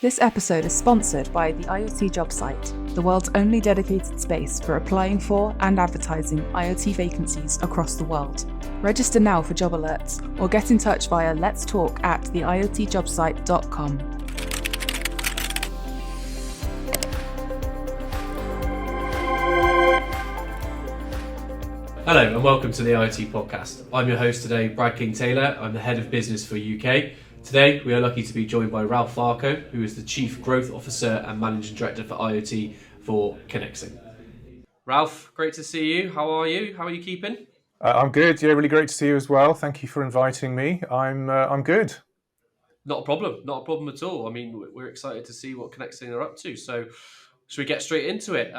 This episode is sponsored by the IoT job site, the world's only dedicated space for applying for and advertising IoT vacancies across the world. Register now for job alerts or get in touch via let's talk at theiotjobsite.com. Hello and welcome to the IoT podcast. I'm your host today, Brad King-Taylor. I'm the head of business for UK. Today we are lucky to be joined by Ralph Varcoe, who is the Chief Growth Officer and Managing Director for IoT for Connexin. Ralph, great to see you. How are you? How are you keeping? I'm good. Yeah, really great to see you as well. Thank you for inviting me. I'm good. Not a problem at all. I mean, we're excited to see what Connexin are up to. So should we get straight into it?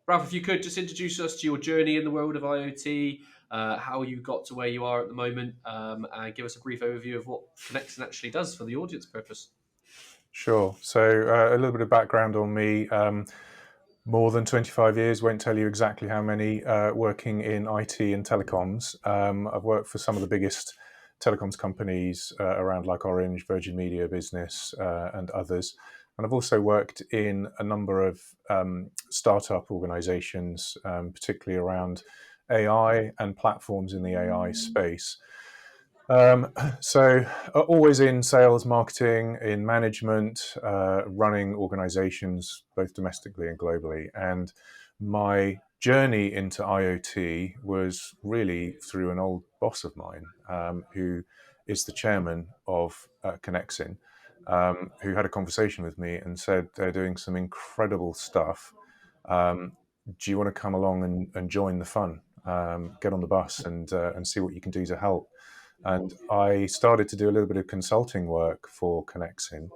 Ralph, if you could just introduce us to your journey in the world of IoT, how you got to where you are at the moment, and give us a brief overview of what Connexin actually does for the audience purpose. Sure. So a little bit of background on me. More than 25 years, won't tell you exactly how many, working in IT and telecoms. I've worked for some of the biggest telecoms companies around, like Orange, Virgin Media Business, and others. And I've also worked in a number of startup organizations, particularly around AI and platforms in the AI space. So always in sales, marketing, in management, running organizations, both domestically and globally. And my journey into IoT was really through an old boss of mine, who is the chairman of Connexin, who had a conversation with me and said, they're doing some incredible stuff. Do you want to come along and join the fun? Get on the bus and see what you can do to help. And I started to do a little bit of consulting work for Connexin,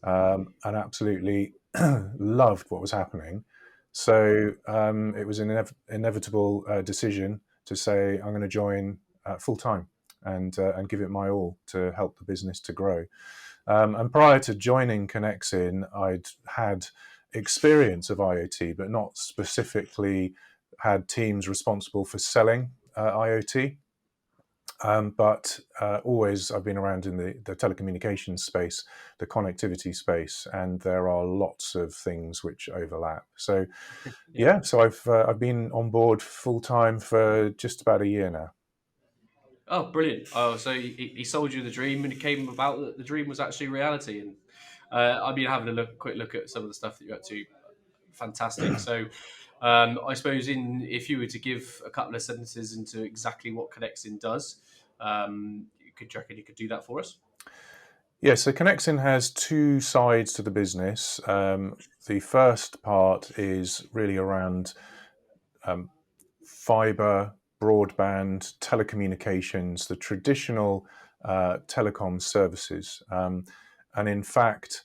and absolutely loved what was happening. So it was an inevitable decision to say I'm going to join full time and give it my all to help the business to grow. And prior to joining Connexin, I'd had experience of IoT, but not specifically had teams responsible for selling IoT. But always I've been around in the telecommunications space, the connectivity space, and there are lots of things which overlap. So so I've been on board full time for just about a year now. Oh, brilliant. Oh, so he sold you the dream and it came about that the dream was actually reality. And I've been having a quick look at some of the stuff that you're up to. Fantastic. So I suppose if you were to give a couple of sentences into exactly what Connexin does, you could do that for us? Yeah, so Connexin has two sides to the business. The first part is really around fiber, broadband, telecommunications, the traditional telecom services. And in fact,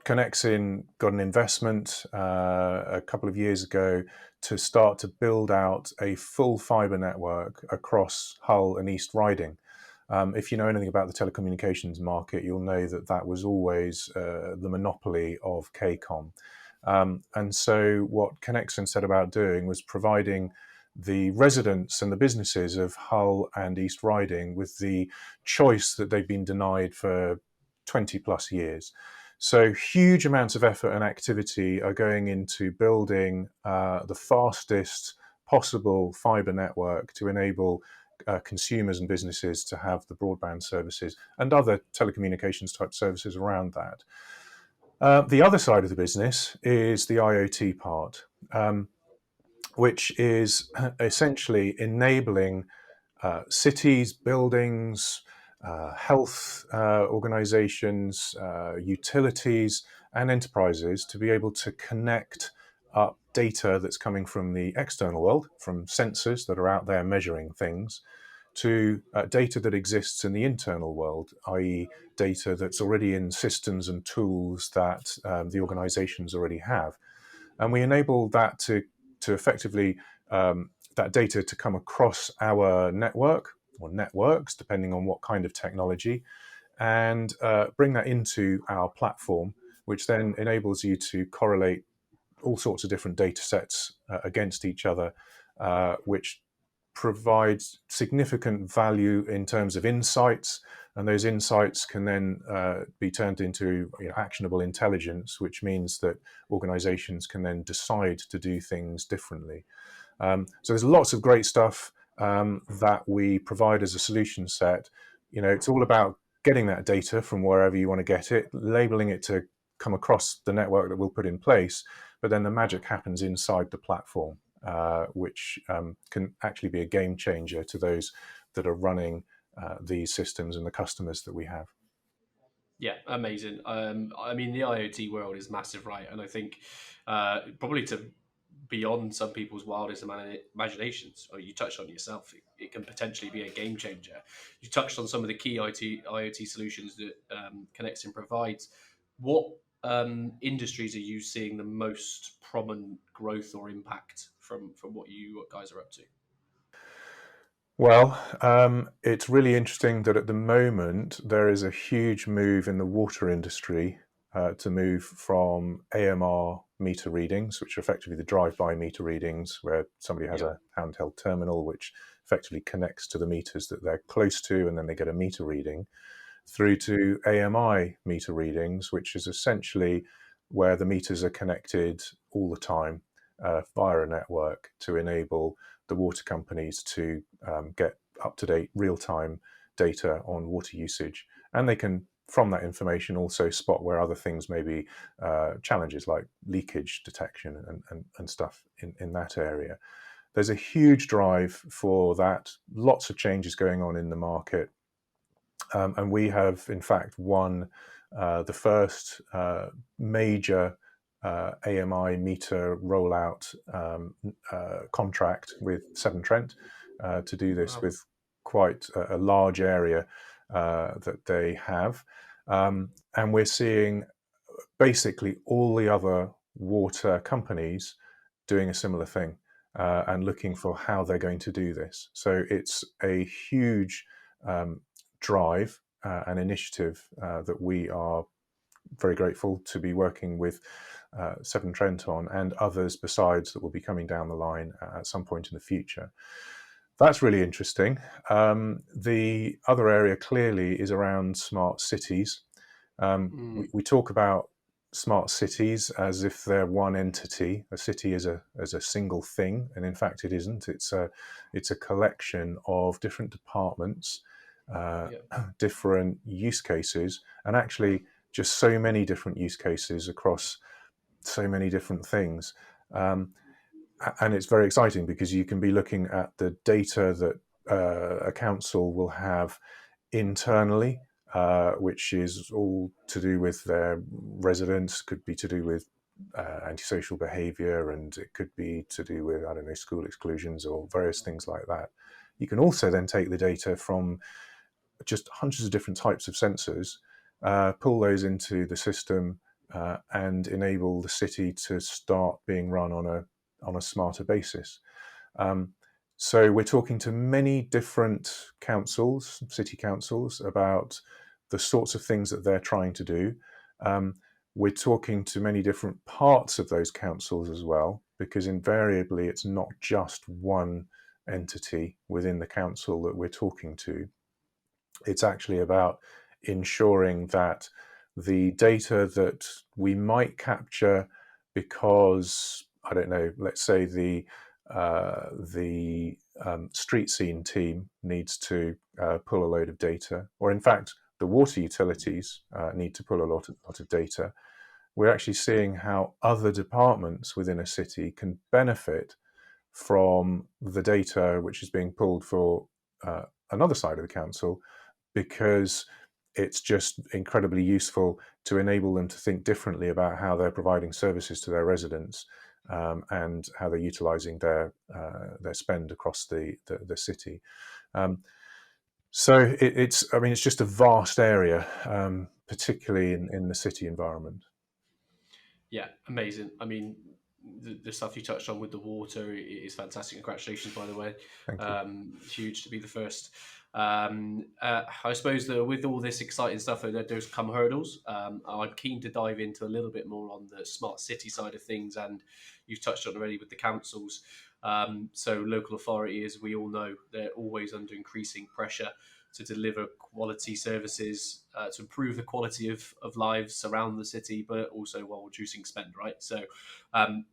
Connexin got an investment a couple of years ago to start to build out a full fiber network across Hull and East Riding. If you know anything about the telecommunications market, you'll know that was always the monopoly of K-Com. And so what Connexin set about doing was providing the residents and the businesses of Hull and East Riding with the choice that they've been denied for 20 plus years. So huge amounts of effort and activity are going into building the fastest possible fiber network to enable consumers and businesses to have the broadband services and other telecommunications type services around that. The other side of the business is the IoT part, which is essentially enabling cities, buildings, health organizations, utilities, and enterprises to be able to connect up data that's coming from the external world, from sensors that are out there measuring things, to data that exists in the internal world, i.e. data that's already in systems and tools that the organizations already have. And we enable that to effectively, that data to come across our network, or networks, depending on what kind of technology, and bring that into our platform, which then enables you to correlate all sorts of different data sets against each other, which provide significant value in terms of insights, and those insights can then be turned into actionable intelligence, which means that organizations can then decide to do things differently. So there's lots of great stuff that we provide as a solution set. It's all about getting that data from wherever you want to get it, labeling it to come across the network that we'll put in place, but then the magic happens inside the platform, which can actually be a game changer to those that are running these systems and the customers that we have. Yeah, amazing. I mean, the IoT world is massive, right? And I think probably to beyond some people's wildest imaginations, or you touched on yourself, it can potentially be a game changer. You touched on some of the key IoT solutions that Connexin provides. What industries are you seeing the most prominent growth or impact from what you guys are up to? Well, it's really interesting that at the moment there is a huge move in the water industry to move from AMR meter readings, which are effectively the drive-by meter readings, where somebody has a handheld terminal which effectively connects to the meters that they're close to, and then they get a meter reading, through to AMI meter readings, which is essentially where the meters are connected all the time via a network to enable the water companies to get up-to-date real-time data on water usage. And they can, from that information, also spot where other things may be challenges like leakage detection and stuff in that area. There's a huge drive for that, lots of changes going on in the market. And we have, in fact, won the first major AMI meter rollout contract with Severn Trent to do this with quite a large area that they have. And we're seeing basically all the other water companies doing a similar thing and looking for how they're going to do this. So it's a huge drive and initiative that we are very grateful to be working with Severn Trent on, and others besides that will be coming down the line at some point in the future. That's really interesting. The other area clearly is around smart cities. We talk about smart cities as if they're one entity. A city is a single thing, and in fact it isn't. It's a collection of different departments, different use cases, and actually just so many different use cases across so many different things. And it's very exciting because you can be looking at the data that a council will have internally, which is all to do with their residents, could be to do with antisocial behaviour, and it could be to do with, I don't know, school exclusions or various things like that. You can also then take the data from just hundreds of different types of sensors, pull those into the system, and enable the city to start being run on a smarter basis. So we're talking to many different councils, city councils, about the sorts of things that they're trying to do. We're talking to many different parts of those councils as well, because invariably it's not just one entity within the council that we're talking to. It's actually about ensuring that the data that we might capture because, I don't know, let's say the street scene team needs to pull a load of data, or in fact, the water utilities need to pull a lot of data. We're actually seeing how other departments within a city can benefit from the data which is being pulled for another side of the council, because it's just incredibly useful to enable them to think differently about how they're providing services to their residents, and how they're utilising their spend across the city. So it's just a vast area, particularly in the city environment. Yeah, amazing. I mean, the stuff you touched on with the water is fantastic. Congratulations, by the way. Thank you. Huge to be the first. I suppose that with all this exciting stuff, there's come hurdles. I'm keen to dive into a little bit more on the smart city side of things, and you've touched on already with the councils. So local authority, as we all know, they're always under increasing pressure to deliver quality services, to improve the quality of lives around the city, but also while reducing spend, right? So I'm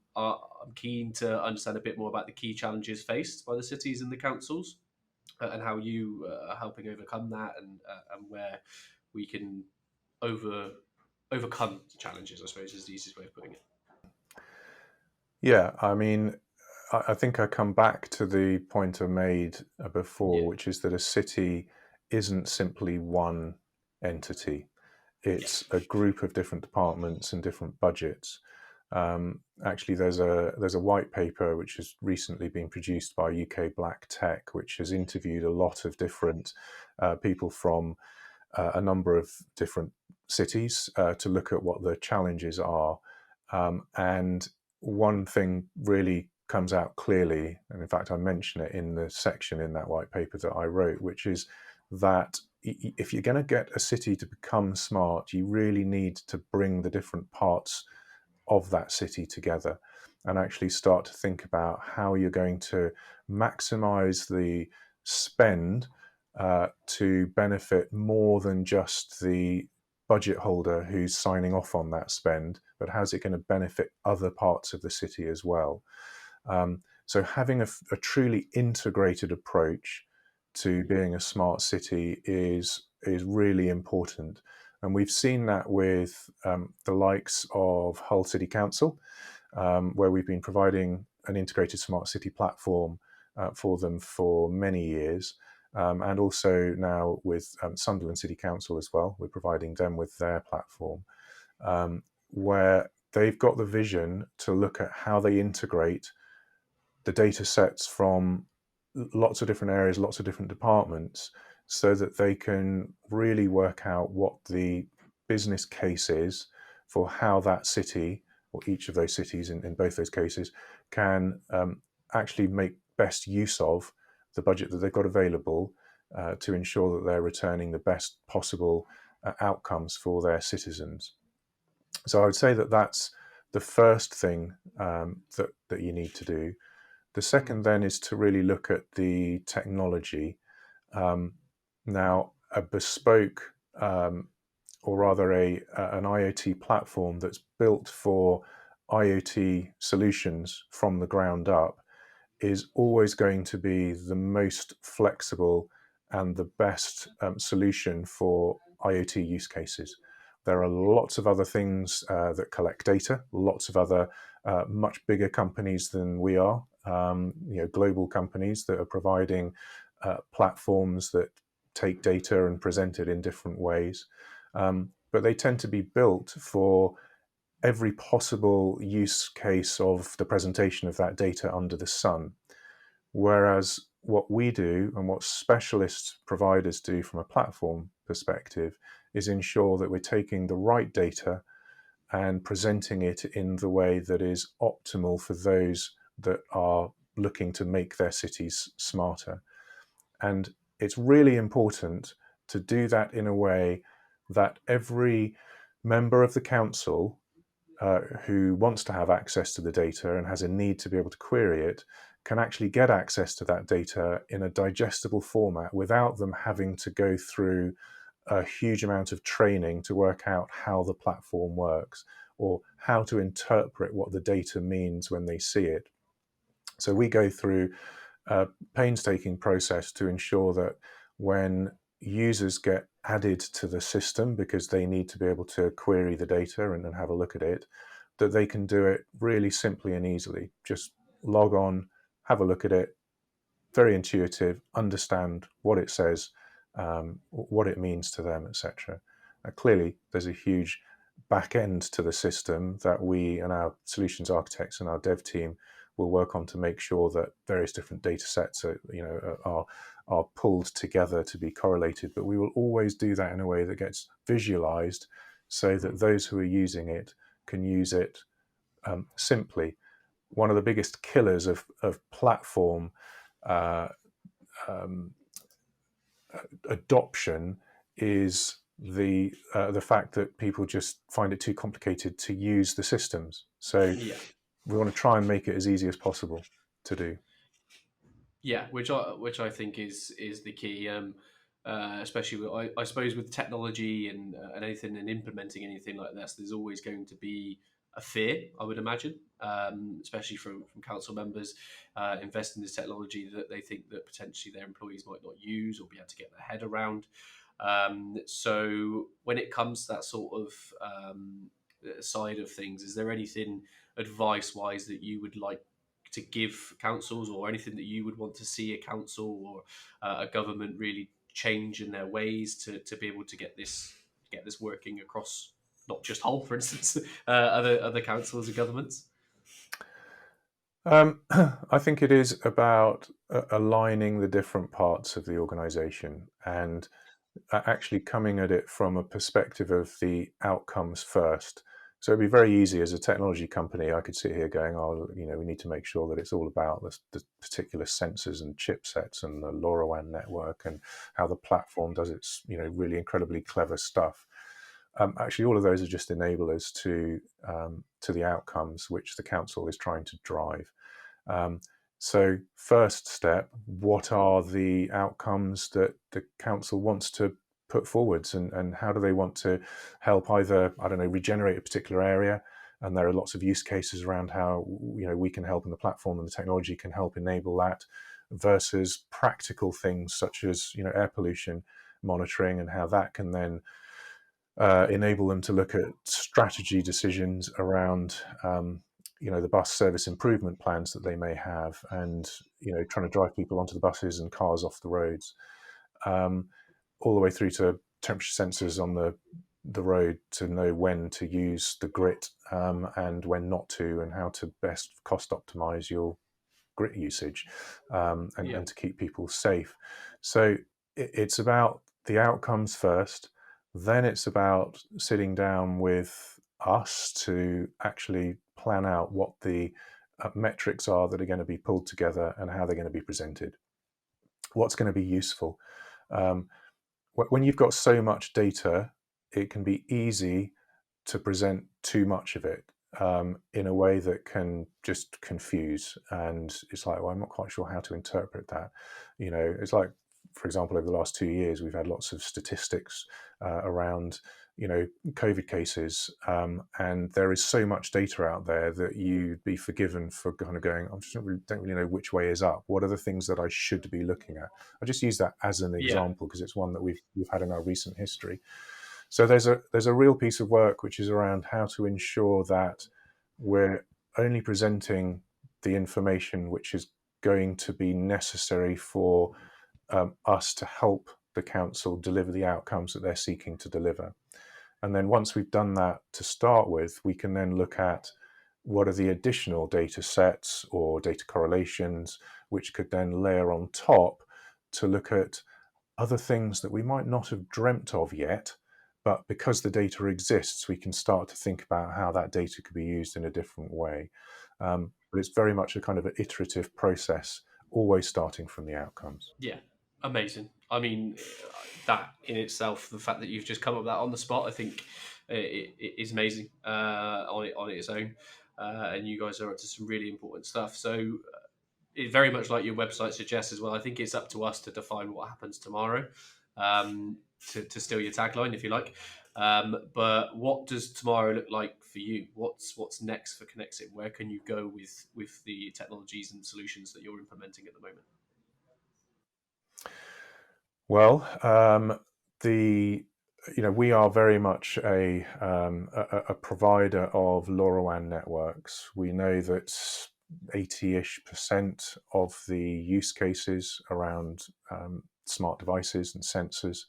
keen to understand a bit more about the key challenges faced by the cities and the councils, and how you are helping overcome that, and where we can overcome the challenges, I suppose, is the easiest way of putting it. Yeah, I mean, I think I come back to the point I made before, Yeah. which is that a city isn't simply one entity. It's a group of different departments and different budgets. Actually, there's a white paper which has recently been produced by UK Black Tech, which has interviewed a lot of different people from a number of different cities to look at what the challenges are. And one thing really comes out clearly, and in fact, I mention it in the section in that white paper that I wrote, which is that if you're going to get a city to become smart, you really need to bring the different parts of that city together and actually start to think about how you're going to maximize the spend to benefit more than just the budget holder who's signing off on that spend, but how's it going to benefit other parts of the city as well? So having a truly integrated approach to being a smart city is really important. And we've seen that with the likes of Hull City Council, where we've been providing an integrated smart city platform for them for many years. And also now with Sunderland City Council as well, we're providing them with their platform, where they've got the vision to look at how they integrate the data sets from lots of different areas, lots of different departments, so that they can really work out what the business case is for how that city, or each of those cities in both those cases, can actually make best use of the budget that they've got available to ensure that they're returning the best possible outcomes for their citizens. So I would say that that's the first thing that you need to do. The second then is to really look at the technology. Now, a bespoke, or rather an IoT platform that's built for IoT solutions from the ground up is always going to be the most flexible and the best solution for IoT use cases. There are lots of other things that collect data, lots of other much bigger companies than we are, global companies that are providing platforms that take data and present it in different ways. But they tend to be built for every possible use case of the presentation of that data under the sun. Whereas what we do and what specialist providers do from a platform perspective is ensure that we're taking the right data and presenting it in the way that is optimal for those that are looking to make their cities smarter. And it's really important to do that in a way that every member of the council who wants to have access to the data and has a need to be able to query it can actually get access to that data in a digestible format without them having to go through a huge amount of training to work out how the platform works or how to interpret what the data means when they see it. So we go through a painstaking process to ensure that when users get added to the system because they need to be able to query the data and have a look at it, that they can do it really simply and easily. Just log on, have a look at it, very intuitive, understand what it says, what it means to them, etc. Clearly, there's a huge back end to the system that we and our solutions architects and our dev team will work on to make sure that various different data sets are pulled together to be correlated. But we will always do that in a way that gets visualized so that those who are using it can use it simply. One of the biggest killers of platform adoption is the fact that people just find it too complicated to use the systems. So we want to try and make it as easy as possible do. Yeah, which I think is the key, especially I suppose with technology and anything and implementing anything like this. There's always going to be a fear, I would imagine, especially from council members investing in this technology that they think that potentially their employees might not use or be able to get their head around. So when it comes to that sort of side of things, is there anything advice wise that you would like to give councils, or anything that you would want to see a council or a government really change in their ways to be able to get this working across not just Hull, for instance, other councils and governments? I think it is about aligning the different parts of the organisation and actually coming at it from a perspective of the outcomes first. So it'd be very easy as a technology company. I could sit here going, "Oh, we need to make sure that it's all about the particular sensors and chipsets and the LoRaWAN network and how the platform does its, really incredibly clever stuff." Actually, all of those are just enablers to the outcomes which the council is trying to drive. So first step, what are the outcomes that the council wants to put forwards, and how do they want to help either, I don't know, regenerate a particular area? And there are lots of use cases around how we can help, and the platform and the technology can help enable that, versus practical things such as air pollution monitoring and how that can then enable them to look at strategy decisions around the bus service improvement plans that they may have, and trying to drive people onto the buses and cars off the roads, all the way through to temperature sensors on the road to know when to use the grit and when not to, and how to best cost optimize your grit usage, and to keep people safe. So it's about the outcomes first. Then it's about sitting down with us to actually plan out what the metrics are that are going to be pulled together and how they're going to be presented. What's going to be useful? When you've got so much data, it can be easy to present too much of it in a way that can just confuse. And it's like, well, I'm not quite sure how to interpret that. It's like, for example, over the last 2 years, we've had lots of statistics around, COVID cases, and there is so much data out there that you'd be forgiven for kind of going, I just don't really know which way is up. What are the things that I should be looking at? I just use that as an example because it's one that we've had in our recent history. So there's a real piece of work which is around how to ensure that we're only presenting the information which is going to be necessary for us to help the council deliver the outcomes that they're seeking to deliver. And then once we've done that to start with, we can then look at what are the additional data sets or data correlations which could then layer on top to look at other things that we might not have dreamt of yet, but because the data exists, we can start to think about how that data could be used in a different way. But it's very much a kind of an iterative process, always starting from the outcomes. Yeah, amazing. I mean, that in itself, the fact that you've just come up with that on the spot, I think it is amazing on its own. And you guys are up to some really important stuff. So it's very much like your website suggests as well. I think it's up to us to define what happens tomorrow, to steal your tagline, if you like. But what does tomorrow look like for you? What's next for Connexin? Where can you go with the technologies and solutions that you're implementing at the moment? Well, we are very much a provider of LoRaWAN networks. We know that 80-ish% of the use cases around smart devices and sensors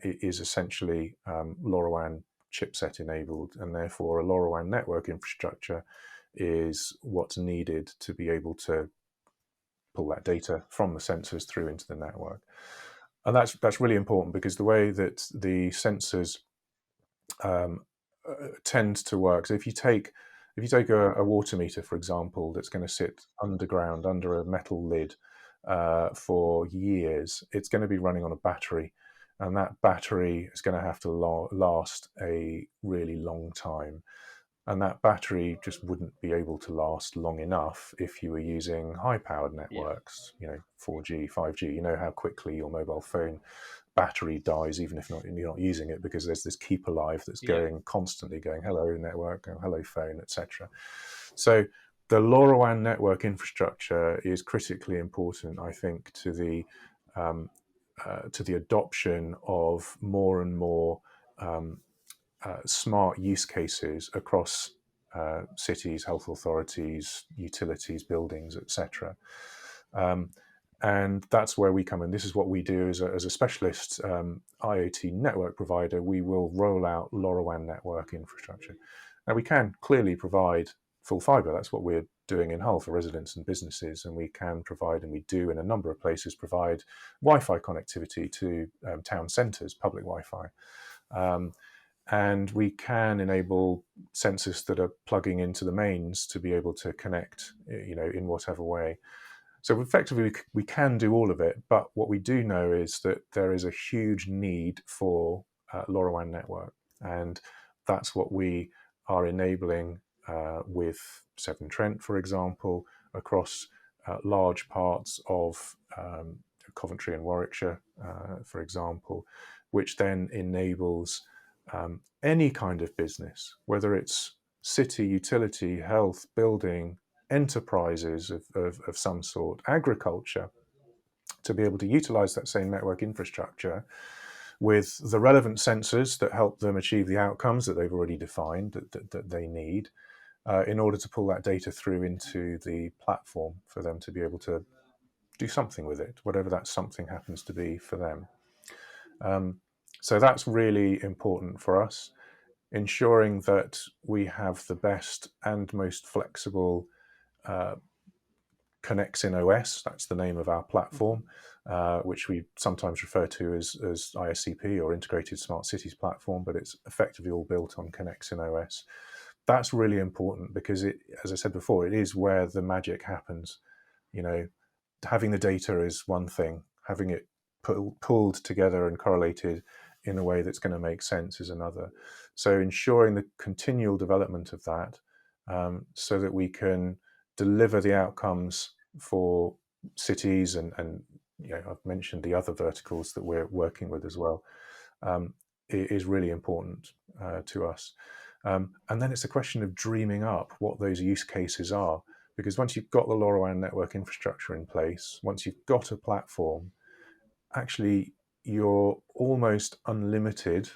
is essentially LoRaWAN chipset enabled, and therefore a LoRaWAN network infrastructure is what's needed to be able to pull that data from the sensors through into the network. And that's really important, because the way that the sensors tend to work. So if you take a water meter, for example, that's going to sit underground under a metal lid for years, it's going to be running on a battery, and that battery is going to have to last a really long time. and that battery just wouldn't be able to last long enough if you were using high-powered Yeah. networks, 4G, 5G. You know how quickly your mobile phone battery dies, even if you're not using it, because there's this keep alive that's Yeah. going constantly, going hello network, hello phone, etc. So the LoRaWAN network infrastructure is critically important, I think, to the adoption of more and more smart use cases across cities, health authorities, utilities, buildings, etc. And that's where we come in. This is what we do as a specialist IoT network provider. We will roll out LoRaWAN network infrastructure. Now, we can clearly provide full fiber. That's what we're doing in Hull for residents and businesses. And we can provide, and we do in a number of places, provide Wi-Fi connectivity to town centres, public Wi-Fi. And we can enable sensors that are plugging into the mains to be able to connect, in whatever way. So effectively, we can do all of it, but what we do know is that there is a huge need for LoRaWAN network, and that's what we are enabling with Severn Trent, for example, across large parts of Coventry and Warwickshire, for example, which then enables any kind of business, whether it's city, utility, health, building, enterprises of some sort, agriculture, to be able to utilize that same network infrastructure with the relevant sensors that help them achieve the outcomes that they've already defined that they need in order to pull that data through into the platform for them to be able to do something with it, whatever that something happens to be for them. So that's really important for us, ensuring that we have the best and most flexible Connexin OS, that's the name of our platform, which we sometimes refer to as ISCP or Integrated Smart Cities Platform, but it's effectively all built on Connexin OS. That's really important because as I said before, it is where the magic happens. Having the data is one thing, having it pulled together and correlated in a way that's going to make sense is another. So ensuring the continual development of that so that we can deliver the outcomes for cities and I've mentioned the other verticals that we're working with as well, is really important to us. And then it's a question of dreaming up what those use cases are, because once you've got the LoRaWAN network infrastructure in place, once you've got a platform, actually you're almost unlimited,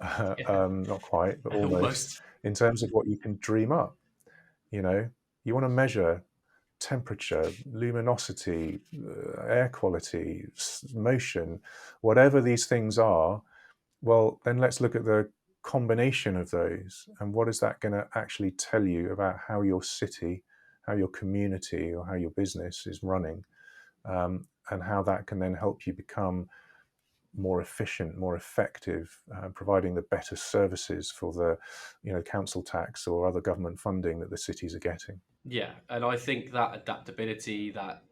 not quite, but almost, in terms of what you can dream up. You want to measure temperature, luminosity, air quality, motion, whatever these things are. Well, then let's look at the combination of those, and what is that going to actually tell you about how your city, how your community, or how your business is running, and how that can then help you become more efficient, more effective, providing the better services for the council tax or other government funding that the cities are getting. Yeah, and I think that adaptability, that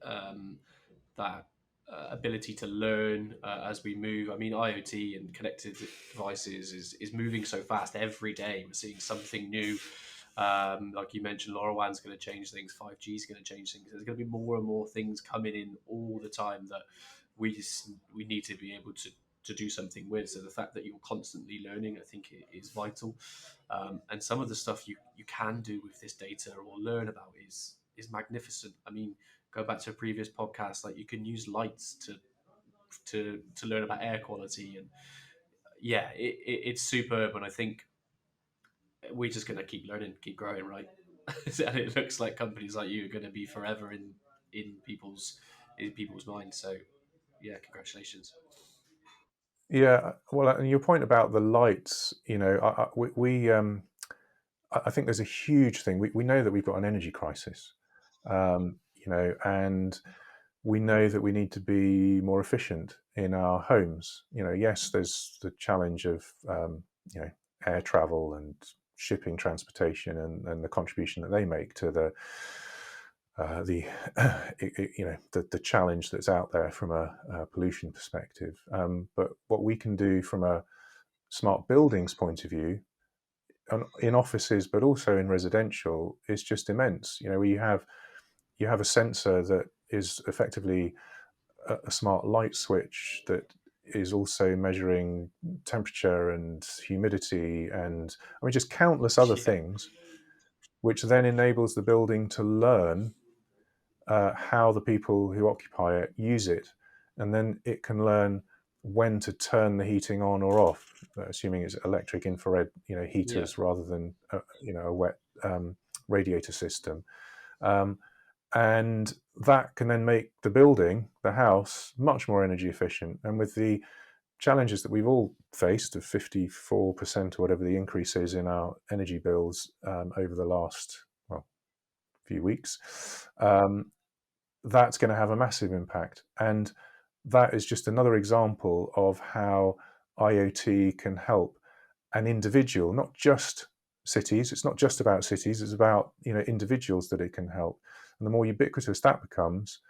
ability to learn as we move. I mean, IoT and connected devices is moving so fast every day. We're seeing something new. Like you mentioned, LoRaWAN's going to change things. 5G is going to change things. There's going to be more and more things coming in all the time that we need to be able to do something with. So the fact that you're constantly learning, I think, is vital. And some of the stuff you can do with this data or learn about is magnificent. I mean, go back to a previous podcast, like you can use lights to learn about air quality, and yeah, it's superb. And I think we're just going to keep learning, keep growing, right? And it looks like companies like you are going to be forever in people's minds. So yeah, congratulations. Yeah, well, and your point about the lights, I think there's a huge thing. We know that we've got an energy crisis, and we know that we need to be more efficient in our homes. Yes, there's the challenge of air travel and shipping, transportation, and the contribution that they make to the challenge that's out there from a pollution perspective. But what we can do from a smart buildings point of view in offices, but also in residential, is just immense. Where you have a sensor that is effectively a smart light switch that is also measuring temperature and humidity, and I mean just countless other Yeah. things, which then enables the building to learn how the people who occupy it use it, and then it can learn when to turn the heating on or off, assuming it's electric infrared, Yeah. heaters rather than a wet radiator system. Um, and that can then make the building, the house, much more energy efficient. And with the challenges that we've all faced of 54% or whatever the increase is in our energy bills over the last few weeks, that's going to have a massive impact. And that is just another example of how IoT can help an individual, not just cities. It's not just about cities. It's about individuals that it can help. And the more ubiquitous that becomes,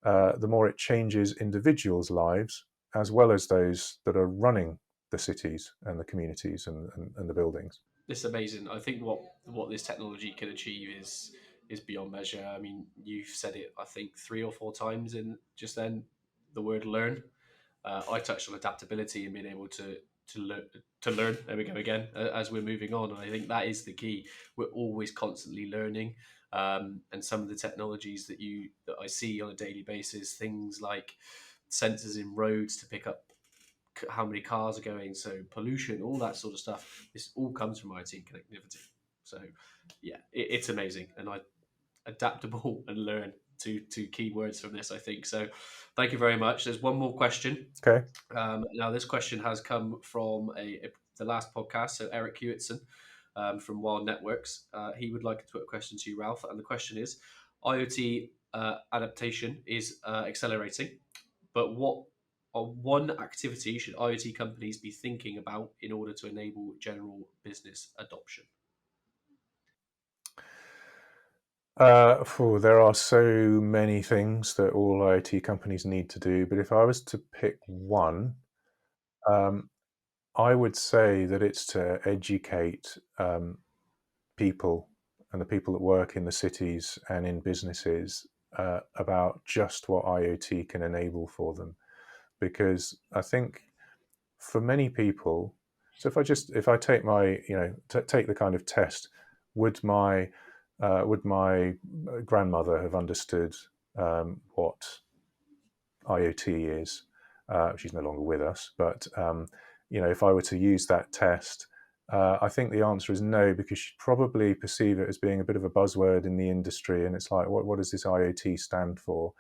the more it changes individuals' lives as well as those that are running the cities and the communities and the buildings. It's amazing. I think what this technology can achieve is beyond measure. I mean, you've said it, I think, 3 or 4 times in just then, the word learn. I touched on adaptability and being able to learn to learn. There we go again. As we're moving on, and I think that is the key. We're always constantly learning, and some of the technologies that I see on a daily basis, things like sensors in roads to pick up how many cars are going, so pollution, all that sort of stuff. This all comes from IT and connectivity. So, yeah, it's amazing, and I adaptable and learn two key words from this, I think. So, thank you very much. There's one more question. Okay. Now, this question has come from the last podcast. So, Eric Hewitson from Wild Networks, he would like to put a question to you, Ralph, and the question is: IoT adaptation is accelerating, but what one activity should IoT companies be thinking about in order to enable general business adoption? There are so many things that all IoT companies need to do, but if I was to pick one, um, I would say that it's to educate people and the people that work in the cities and in businesses about just what IoT can enable for them. Because I think for many people, so if I take my take the kind of test, would my grandmother have understood what IoT is? She's no longer with us, but if I were to use that test, I think the answer is no, because she'd probably perceive it as being a bit of a buzzword in the industry, and it's like, what does this IoT stand for?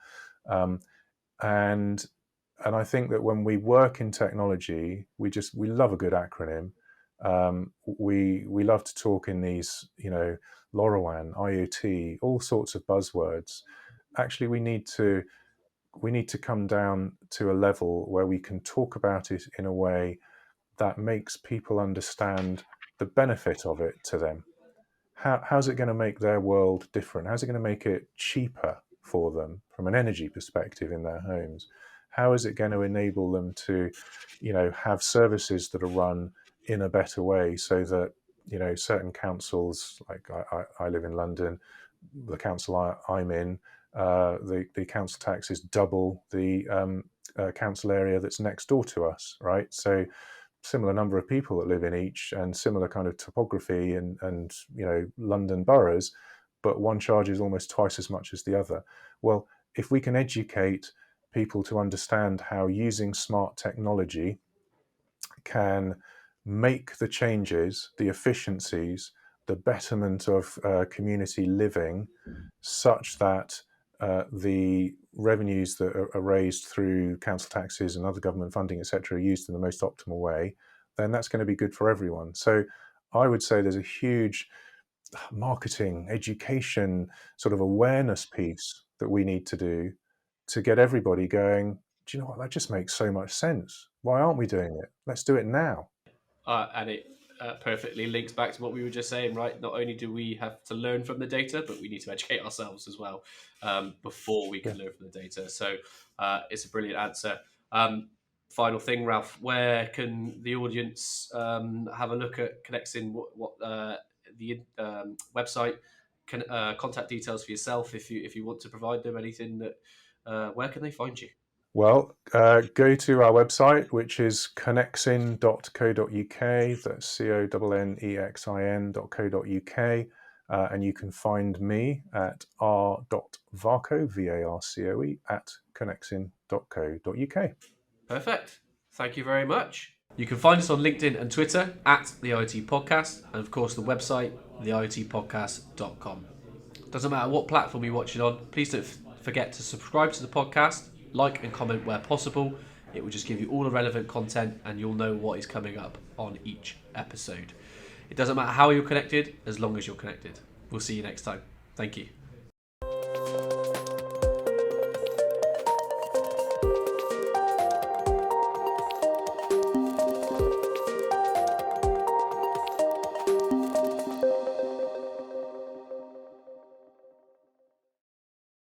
Um, and and I think that when we work in technology, we love a good acronym. We love to talk in these, LoRaWAN, IoT, all sorts of buzzwords. Actually, we need to come down to a level where we can talk about it in a way that makes people understand the benefit of it to them. How's it going to make their world different? How's it going to make it cheaper for them from an energy perspective in their homes? How is it going to enable them to, have services that are run in a better way so that, certain councils, like I live in London, the council I'm in, the council tax is double the council area that's next door to us, right? So similar number of people that live in each and similar kind of topography and London boroughs, but one charges almost twice as much as the other. Well, if we can educate people to understand how using smart technology can make the changes, the efficiencies, the betterment of community living, such that the revenues that are raised through council taxes and other government funding, etc., are used in the most optimal way, then that's going to be good for everyone. So I would say there's a huge marketing, education, sort of awareness piece that we need to do to get everybody going, do you know what? That just makes so much sense. Why aren't we doing it? Let's do it now. And it perfectly links back to what we were just saying, right? Not only do we have to learn from the data, but we need to educate ourselves as well before we can Yeah. learn from the data. So it's a brilliant answer. final thing, Ralph, where can the audience have a look at Connexin? What the website, contact details for yourself if you want to provide them anything that where can they find you? Well, go to our website, which is connexin.co.uk. That's connexin.co.uk. And you can find me at r.varcoe, V-A-R-C-O-E, at connexin.co.uk. Perfect. Thank you very much. You can find us on LinkedIn and Twitter at the IoT Podcast, and of course the website, theiotpodcast.com. Doesn't matter what platform you're watching on, please don't forget to subscribe to the podcast, like and comment where possible. It will just give you all the relevant content and you'll know what is coming up on each episode. It doesn't matter how you're connected, as long as you're connected. We'll see you next time. Thank you.